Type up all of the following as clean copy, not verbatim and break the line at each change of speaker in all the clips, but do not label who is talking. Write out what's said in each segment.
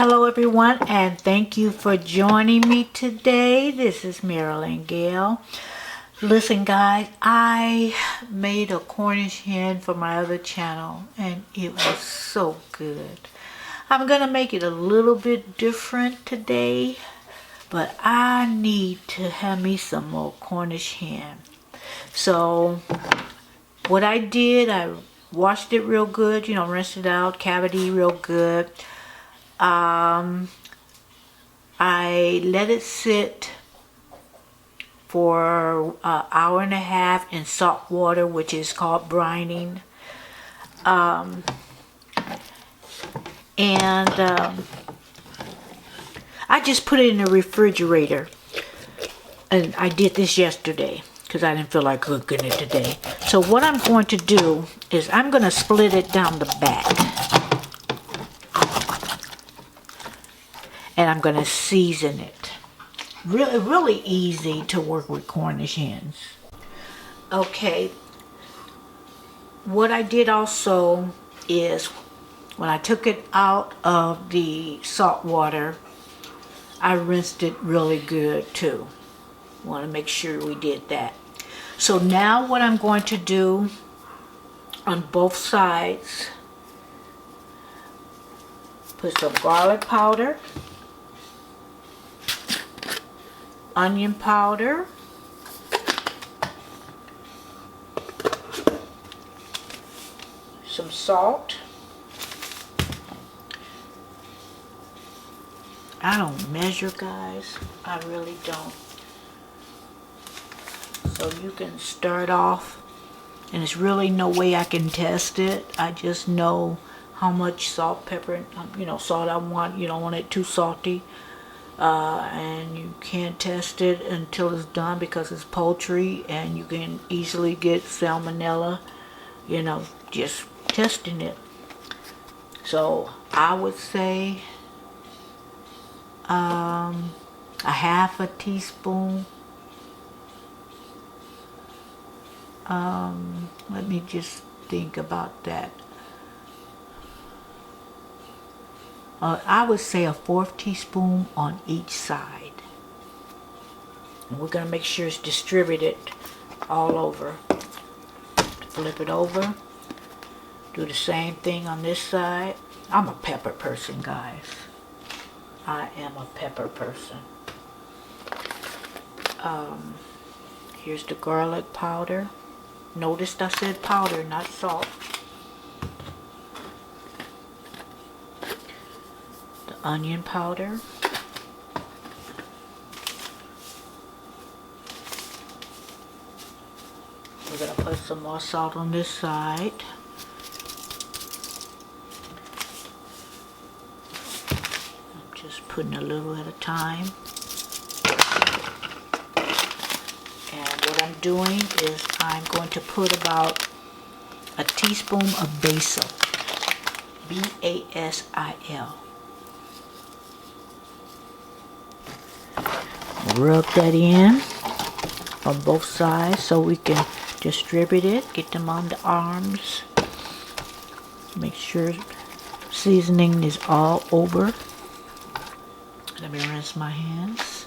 Hello everyone, and thank you for joining me today. This is Marilyn Gail. Listen guys, I made a Cornish hen for my other channel and it was so good. I'm gonna make it a little bit different today, but I need to have me some more Cornish hen. So what I did, I washed it real good, rinsed it out, cavity real good. I let it sit for an hour and a half in salt water, which is called brining. I just put it in the refrigerator. And I did this yesterday because I didn't feel like cooking it today. So what I'm going to do is I'm going to split it down the back. And I'm going to season it. Really easy to work with Cornish hens. Okay. What I did also is when I took it out of the salt water, I rinsed it really good too. Want to make sure we did that. So now what I'm going to do on both sides, put some garlic powder, onion powder, some salt. I don't measure, guys. I really don't. So you can start off, and there's really no way I can test it. I just know how much salt, pepper, salt I want. You don't want it too salty. And you can't test it until it's done because it's poultry and you can easily get salmonella, just testing it. So I would say a half a teaspoon. Let me just think about that. I would say a 1/4 teaspoon on each side. And we're going to make sure it's distributed all over. Flip it over. Do the same thing on this side. I'm a pepper person, guys. I am a pepper person. Here's the garlic powder. Notice I said powder, not salt. Onion powder, we're going to put some more salt on this side. I'm just putting a little at a time. And what I'm doing is I'm going to put about a teaspoon of basil, B-A-S-I-L. Rub that in on both sides so we can distribute it, get them on the arms. Make sure seasoning is all over. Let me rinse my hands.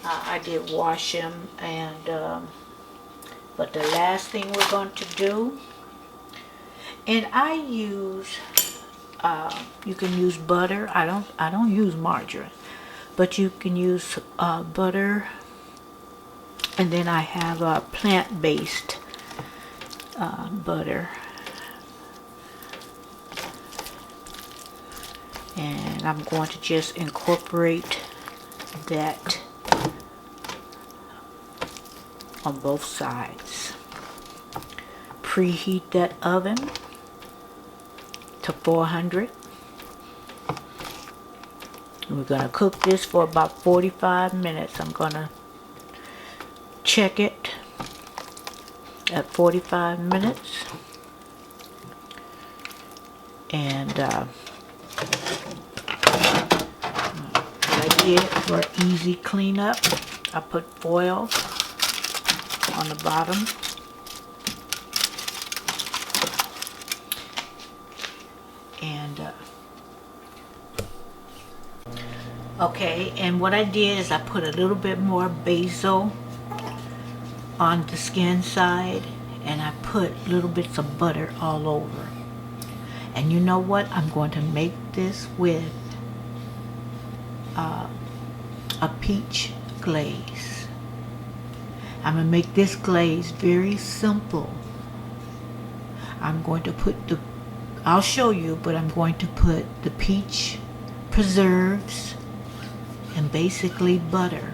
I did wash them, and but the last thing we're going to do, and I use you can use butter. I don't use margarine, but you can use butter, and then I have a plant-based butter, and I'm going to just incorporate that on both sides. Preheat that oven to 400. We're going to cook this for about 45 minutes. I'm going to check it at 45 minutes. And did for easy cleanup. I put foil on the bottom. And okay, and what I did is I put a little bit more basil on the skin side, and I put little bits of butter all over. And you know what? I'm going to make this with a peach glaze. I'm going to make this glaze very simple. I'm going to put I'll show you, but I'm going to put the peach preserves and basically butter.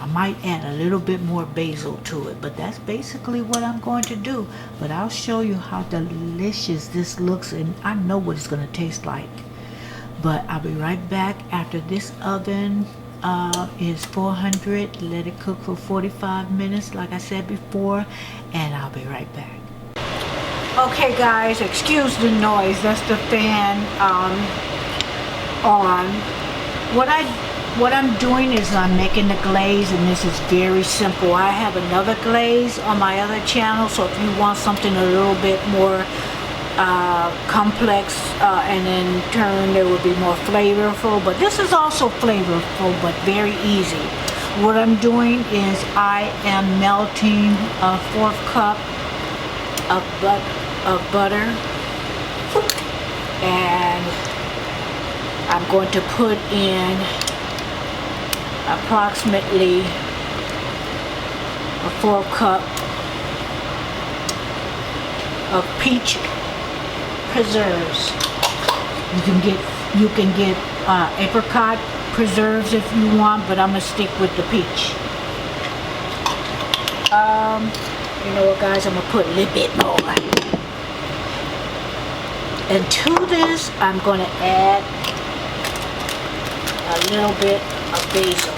I might add a little bit more basil to it, but that's basically what I'm going to do. But I'll show you how delicious this looks, and I know what it's going to taste like. But I'll be right back after this oven is 400. Let it cook for 45 minutes like I said before, and I'll be right back. Okay guys, excuse the noise. That's the fan on. What I'm doing is I'm making the glaze, and this is very simple. I have another glaze on my other channel, so if you want something a little bit more complex and in turn it will be more flavorful, but this is also flavorful but very easy. What I'm doing is I am melting a 1/4 cup of butter, and I'm going to put in approximately a 1/4 cup of peach preserves. You can get apricot preserves if you want, but I'm gonna stick with the peach. You know what guys, I'm gonna put a little bit more. And to this, I'm gonna add a little bit of basil.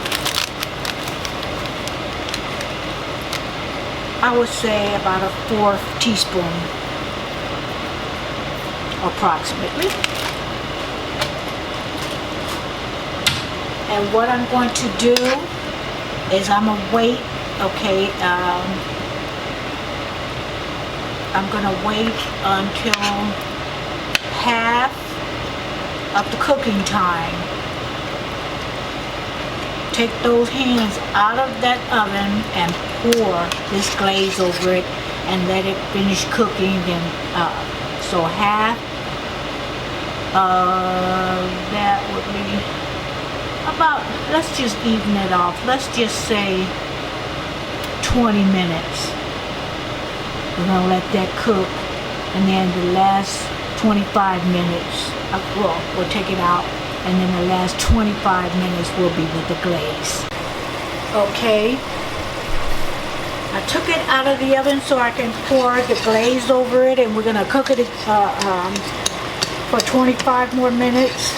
I would say about a 1/4 teaspoon approximately. And what I'm going to do is I'm gonna wait, okay, I'm gonna wait until half of the cooking time. Take those hands out of that oven and pour this glaze over it and let it finish cooking. And so half of that would be about, let's just even it off, let's just say 20 minutes. We're gonna let that cook, and then the last 25 minutes, well, we'll take it out, and then the last 25 minutes will be with the glaze. Okay, I took it out of the oven so I can pour the glaze over it, and we're gonna cook it for 25 more minutes.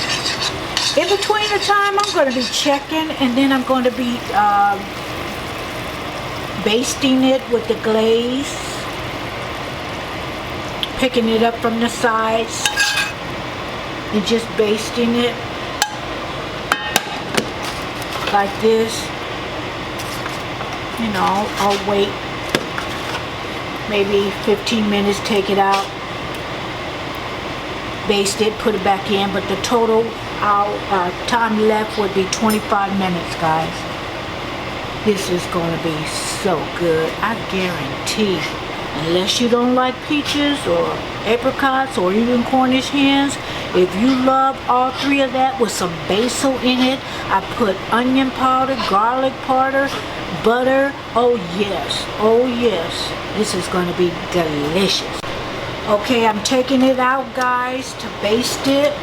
In between the time, I'm gonna be checking, and then I'm going to be basting it with the glaze, picking it up from the sides and just basting it like this. You know, I'll wait maybe 15 minutes, take it out, baste it, put it back in, but the total time left would be 25 minutes, guys. This is going to be so good, I guarantee. Unless you don't like peaches or apricots or even Cornish hens, if you love all three of that with some basil in it, I put onion powder, garlic powder, butter. Oh yes, this is going to be delicious. Okay, I'm taking it out, guys, to baste it.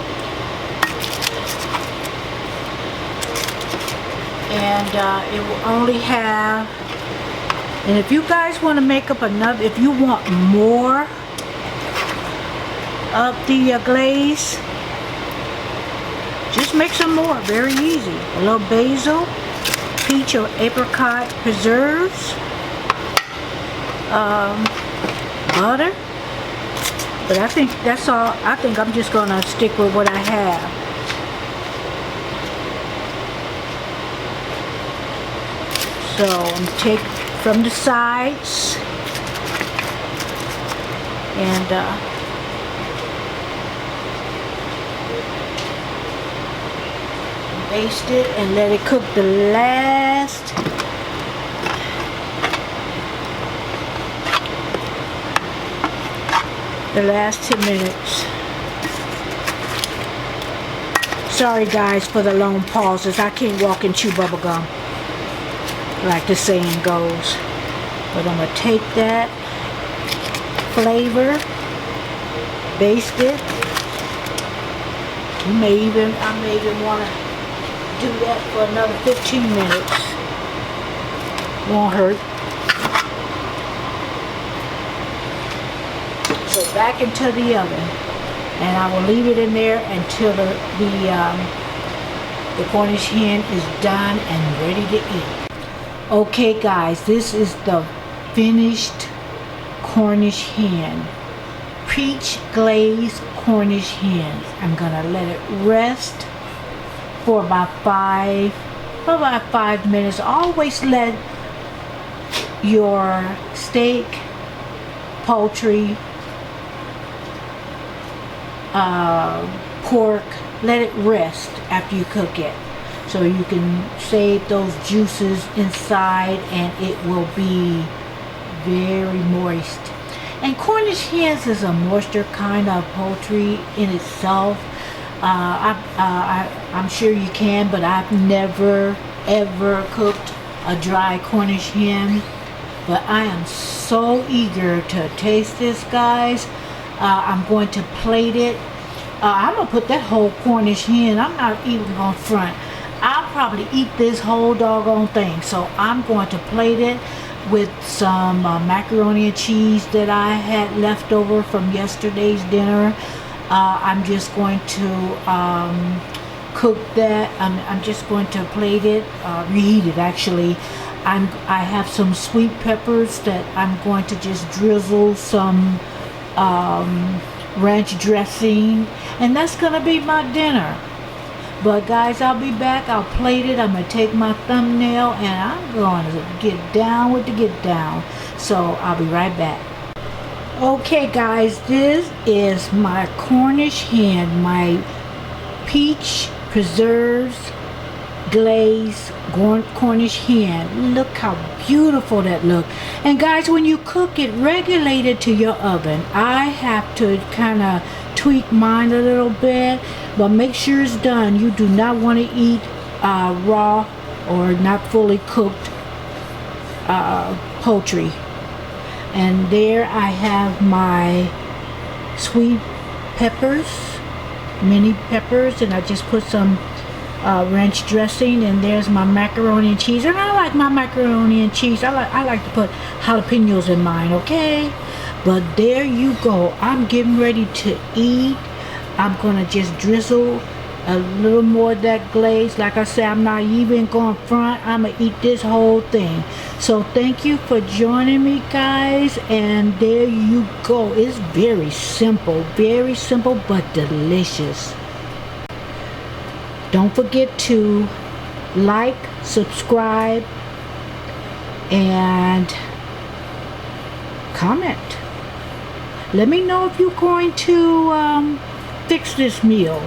And it will only have, and if you guys want to make up another, if you want more of the glaze, just make some more, very easy. A little basil, peach or apricot preserves, butter, but I think that's all. I think I'm just gonna stick with what I have. So I'm take from the sides and baste it and let it cook the last 10 minutes. Sorry guys for the long pauses. I can't walk and chew bubble gum like the saying goes. But I'm gonna take that flavor, baste it. I may even want to do that for another 15 minutes. Won't hurt. So back into the oven, and I will leave it in there until the Cornish hen is done and ready to eat. Okay guys, this is the finished Cornish hen. Peach Glaze Cornish hens. I'm gonna let it rest for about 5 minutes. Always let your steak, poultry, pork, let it rest after you cook it, so you can save those juices inside and it will be very moist. And Cornish hens is a moisture kind of poultry in itself. I'm sure you can, but I've never ever cooked a dry Cornish hen. But I am so eager to taste this, guys. I'm going to plate it. I'm going to put that whole Cornish hen. I'm not even going to front. I'll probably eat this whole doggone thing. So I'm going to plate it with some macaroni and cheese that I had left over from yesterday's dinner. I'm just going to cook that. I'm just going to plate it, reheat it actually. I have some sweet peppers that I'm going to just drizzle some ranch dressing, and that's gonna be my dinner. But guys, I'll be back. I'll plate it. I'm gonna take my thumbnail and I'm going to get down with the get down. So I'll be right back. Okay guys, this is my Cornish hen, my peach preserves glaze Cornish hen. Look how beautiful that look. And guys, when you cook it, regulate it to your oven. I have to kind of tweak mine a little bit, but make sure it's done. You do not want to eat raw or not fully cooked poultry. And there I have my sweet peppers, mini peppers, and I just put some ranch dressing, and there's my macaroni and cheese. And I like my macaroni and cheese. I like to put jalapenos in mine, okay? But there you go. I'm getting ready to eat. I'm gonna just drizzle a little more of that glaze. Like I said, I'm not even going front. I'm gonna eat this whole thing. So thank you for joining me, guys. And there you go. It's very simple but delicious. Don't forget to like, subscribe, and comment. Let me know if you're going to fix this meal.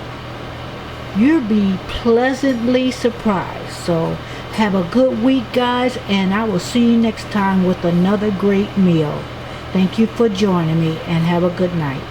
You'll be pleasantly surprised. So have a good week, guys, and I will see you next time with another great meal. Thank you for joining me, and have a good night.